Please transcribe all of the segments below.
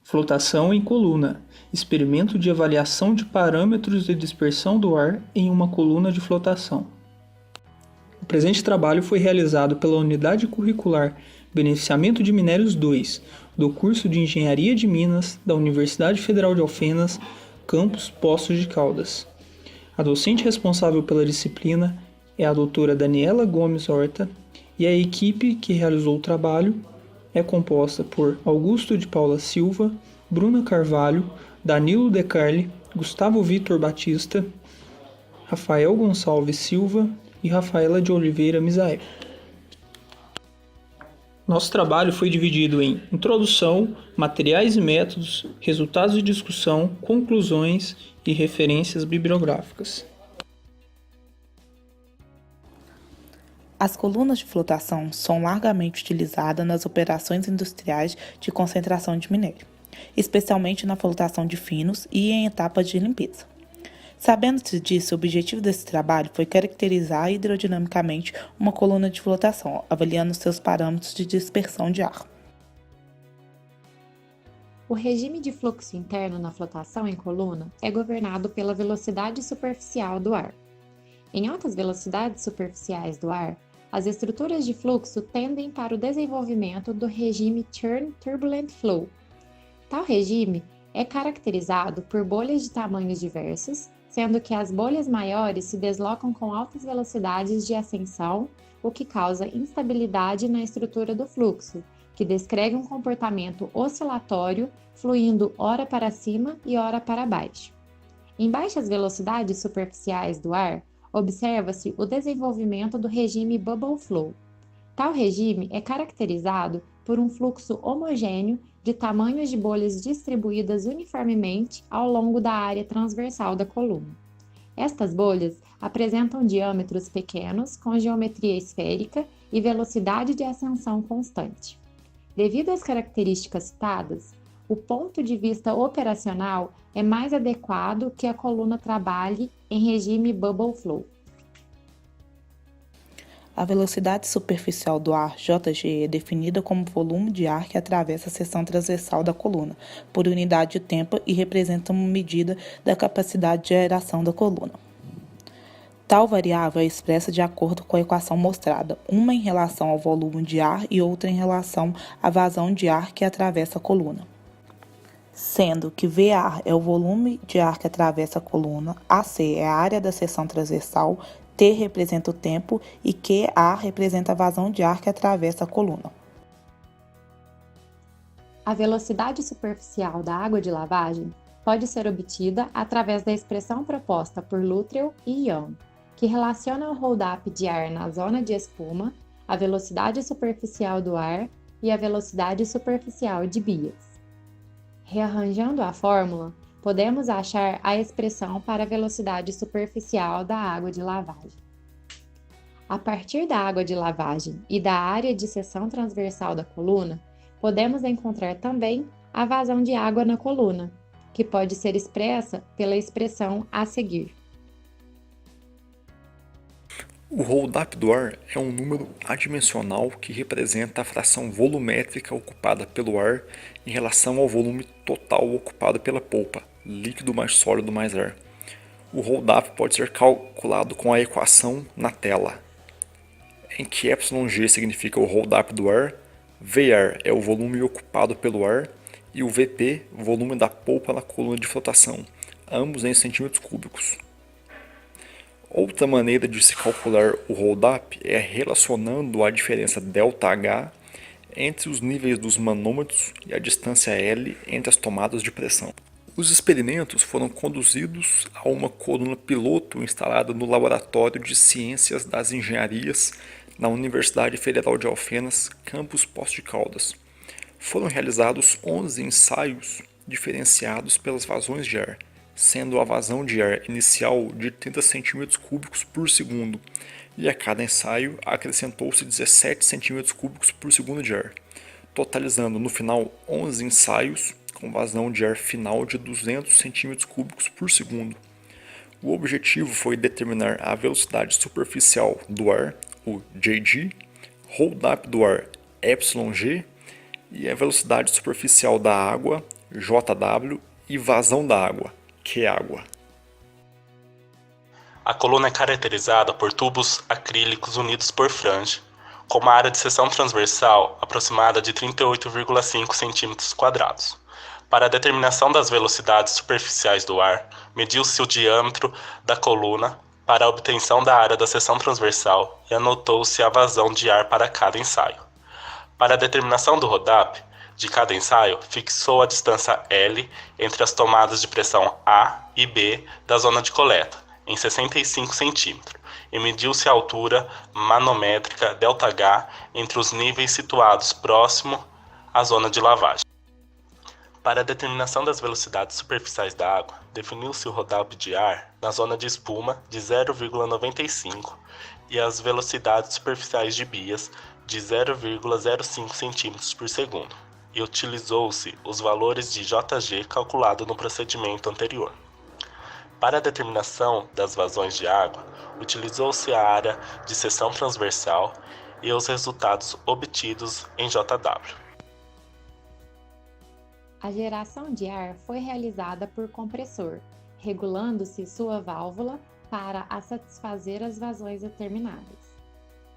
Flotação em coluna. Experimento de avaliação de parâmetros de dispersão do ar em uma coluna de flotação. O presente trabalho foi realizado pela Unidade Curricular Beneficiamento de Minérios 2, do curso de Engenharia de Minas da Universidade Federal de Alfenas, campus Poços de Caldas. A docente responsável pela disciplina é a doutora Daniela Gomes Horta e a equipe que realizou o trabalho é composta por Augusto de Paula Silva, Bruna Carvalho, Danilo De Carli, Gustavo Vitor Batista, Rafael Gonçalves Silva e Rafaela de Oliveira Misael. Nosso trabalho foi dividido em introdução, materiais e métodos, resultados de discussão, conclusões e referências bibliográficas. As colunas de flotação são largamente utilizadas nas operações industriais de concentração de minério, especialmente na flotação de finos e em etapas de limpeza. Sabendo-se disso, o objetivo desse trabalho foi caracterizar hidrodinamicamente uma coluna de flotação, avaliando seus parâmetros de dispersão de ar. O regime de fluxo interno na flotação em coluna é governado pela velocidade superficial do ar. Em altas velocidades superficiais do ar, as estruturas de fluxo tendem para o desenvolvimento do regime Churn Turbulent Flow. Tal regime é caracterizado por bolhas de tamanhos diversos, sendo que as bolhas maiores se deslocam com altas velocidades de ascensão, o que causa instabilidade na estrutura do fluxo, que descreve um comportamento oscilatório, fluindo ora para cima e ora para baixo. Em baixas velocidades superficiais do ar, observa-se o desenvolvimento do regime Bubble Flow. Tal regime é caracterizado por um fluxo homogêneo de tamanhos de bolhas distribuídas uniformemente ao longo da área transversal da coluna. Estas bolhas apresentam diâmetros pequenos com geometria esférica e velocidade de ascensão constante. Devido às características citadas, o ponto de vista operacional é mais adequado que a coluna trabalhe em regime Bubble Flow. A velocidade superficial do ar, JG, é definida como volume de ar que atravessa a seção transversal da coluna, por unidade de tempo e representa uma medida da capacidade de aeração da coluna. Tal variável é expressa de acordo com a equação mostrada, uma em relação ao volume de ar e outra em relação à vazão de ar que atravessa a coluna. Sendo que VA é o volume de ar que atravessa a coluna, AC é a área da seção transversal, T representa o tempo e QA representa a vazão de ar que atravessa a coluna. A velocidade superficial da água de lavagem pode ser obtida através da expressão proposta por Luttrell e Young, que relaciona o hold-up de ar na zona de espuma, a velocidade superficial do ar e a velocidade superficial de Bias. Rearranjando a fórmula, podemos achar a expressão para a velocidade superficial da água de lavagem. A partir da água de lavagem e da área de seção transversal da coluna, podemos encontrar também a vazão de água na coluna, que pode ser expressa pela expressão a seguir. O hold-up do ar é um número adimensional que representa a fração volumétrica ocupada pelo ar em relação ao volume total ocupado pela polpa, líquido mais sólido mais ar. O hold-up pode ser calculado com a equação na tela, em que εg significa o hold-up do ar, Vr é o volume ocupado pelo ar e o Vp, o volume da polpa na coluna de flotação, ambos em centímetros cúbicos. Outra maneira de se calcular o hold-up é relacionando a diferença ΔH entre os níveis dos manômetros e a distância L entre as tomadas de pressão. Os experimentos foram conduzidos a uma coluna piloto instalada no Laboratório de Ciências das Engenharias na Universidade Federal de Alfenas, campus Poços de Caldas. Foram realizados 11 ensaios diferenciados pelas vazões de ar, sendo a vazão de ar inicial de 30 cm3 por segundo, e a cada ensaio acrescentou-se 17 cm3 por segundo de ar, totalizando no final 11 ensaios com vazão de ar final de 200 cm3 por segundo. O objetivo foi determinar a velocidade superficial do ar, o JG, hold-up do ar, εg, e a velocidade superficial da água, JW e vazão da água, que é água. A coluna é caracterizada por tubos acrílicos unidos por frange, com uma área de seção transversal aproximada de 38,5 cm². Para a determinação das velocidades superficiais do ar, mediu-se o diâmetro da coluna para a obtenção da área da seção transversal e anotou-se a vazão de ar para cada ensaio. Para a determinação do RODAP de cada ensaio, fixou a distância L entre as tomadas de pressão A e B da zona de coleta, em 65 cm, e mediu-se a altura manométrica ΔH entre os níveis situados próximo à zona de lavagem. Para a determinação das velocidades superficiais da água, definiu-se o RODAP de ar na zona de espuma de 0,95 e as velocidades superficiais de bias de 0,05 cm/s, e utilizou-se os valores de JG calculado no procedimento anterior. Para a determinação das vazões de água, utilizou-se a área de seção transversal e os resultados obtidos em JW. A geração de ar foi realizada por compressor, regulando-se sua válvula para a satisfazer as vazões determinadas.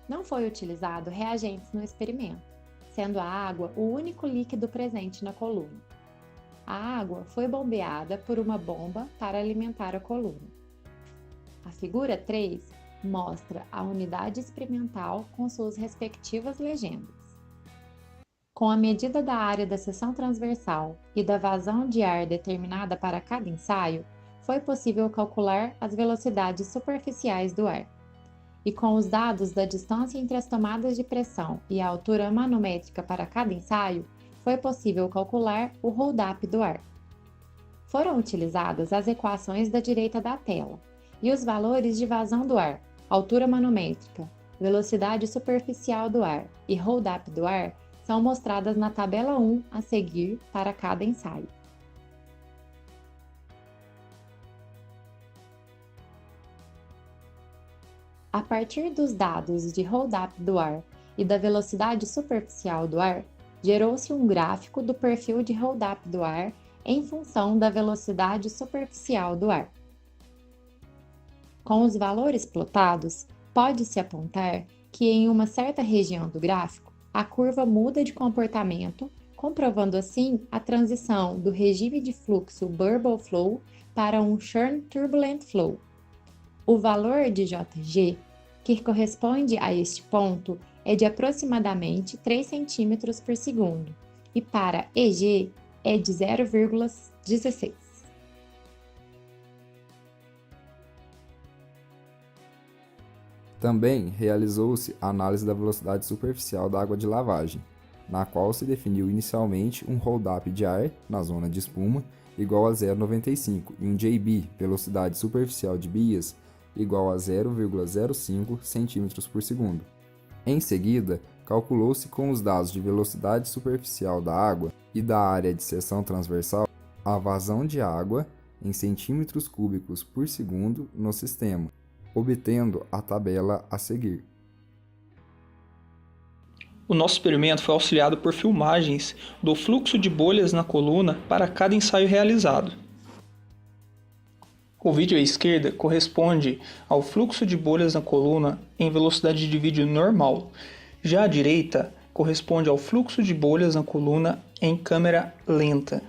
Não foi utilizado reagentes no experimento, sendo a água o único líquido presente na coluna. A água foi bombeada por uma bomba para alimentar a coluna. A figura 3 mostra a unidade experimental com suas respectivas legendas. Com a medida da área da seção transversal e da vazão de ar determinada para cada ensaio, foi possível calcular as velocidades superficiais do ar. E com os dados da distância entre as tomadas de pressão e a altura manométrica para cada ensaio, foi possível calcular o RODAP do ar. Foram utilizadas as equações da direita da tela, e os valores de vazão do ar, altura manométrica, velocidade superficial do ar e RODAP do ar são mostradas na tabela 1 a seguir para cada ensaio. A partir dos dados de RODAP do ar e da velocidade superficial do ar, gerou-se um gráfico do perfil de RODAP do ar em função da velocidade superficial do ar. Com os valores plotados, pode-se apontar que em uma certa região do gráfico, a curva muda de comportamento, comprovando assim a transição do regime de fluxo Bubble Flow para um Churn Turbulent Flow. O valor de JG, que corresponde a este ponto, é de aproximadamente 3 cm/s, e para EG é de 0,16. Também realizou-se a análise da velocidade superficial da água de lavagem, na qual se definiu inicialmente um RODAP de ar na zona de espuma igual a 0,95 e um JB, velocidade superficial de bias, igual a 0,05 cm/s. Em seguida, calculou-se com os dados de velocidade superficial da água e da área de seção transversal a vazão de água em centímetros cúbicos por segundo no sistema, obtendo a tabela a seguir. O nosso experimento foi auxiliado por filmagens do fluxo de bolhas na coluna para cada ensaio realizado. O vídeo à esquerda corresponde ao fluxo de bolhas na coluna em velocidade de vídeo normal. Já à direita corresponde ao fluxo de bolhas na coluna em câmera lenta.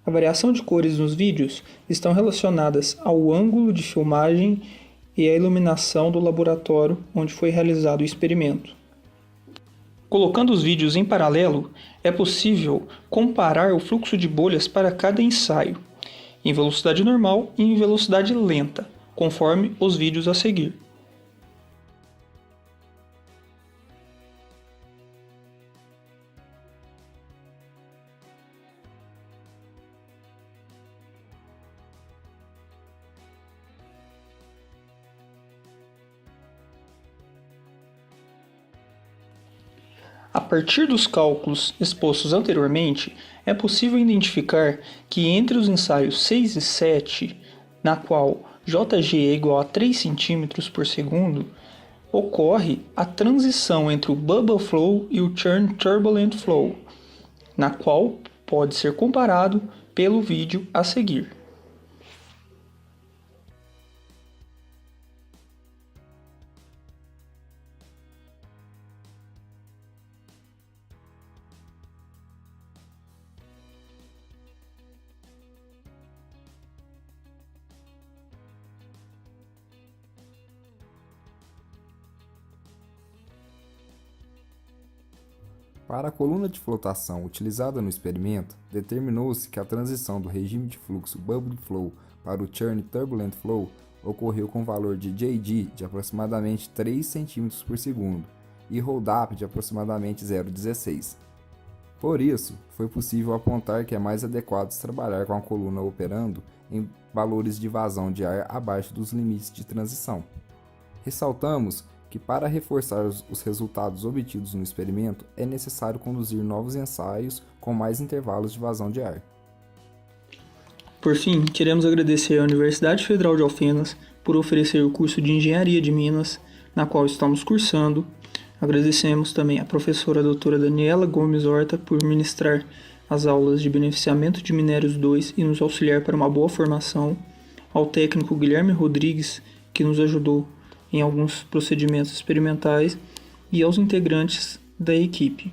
A variação de cores nos vídeos estão relacionadas ao ângulo de filmagem e à iluminação do laboratório onde foi realizado o experimento. Colocando os vídeos em paralelo, é possível comparar o fluxo de bolhas para cada ensaio, em velocidade normal e em velocidade lenta, conforme os vídeos a seguir. A partir dos cálculos expostos anteriormente, é possível identificar que entre os ensaios 6 e 7, na qual Jg é igual a 3 cm por segundo, ocorre a transição entre o Bubble Flow e o Churn Turbulent Flow, na qual pode ser comparado pelo vídeo a seguir. Para a coluna de flotação utilizada no experimento, determinou-se que a transição do regime de fluxo Bubble Flow para o Churn Turbulent Flow ocorreu com valor de Jg de aproximadamente 3 cm por segundo e Hold-up de aproximadamente 0,16. Por isso, foi possível apontar que é mais adequado se trabalhar com a coluna operando em valores de vazão de ar abaixo dos limites de transição. Ressaltamos que para reforçar os resultados obtidos no experimento é necessário conduzir novos ensaios com mais intervalos de vazão de ar. Por fim, queremos agradecer à Universidade Federal de Alfenas por oferecer o curso de Engenharia de Minas, na qual estamos cursando. Agradecemos também à professora doutora Daniela Gomes Horta por ministrar as aulas de Beneficiamento de Minérios 2 e nos auxiliar para uma boa formação, ao técnico Guilherme Rodrigues, que nos ajudou em alguns procedimentos experimentais, e aos integrantes da equipe.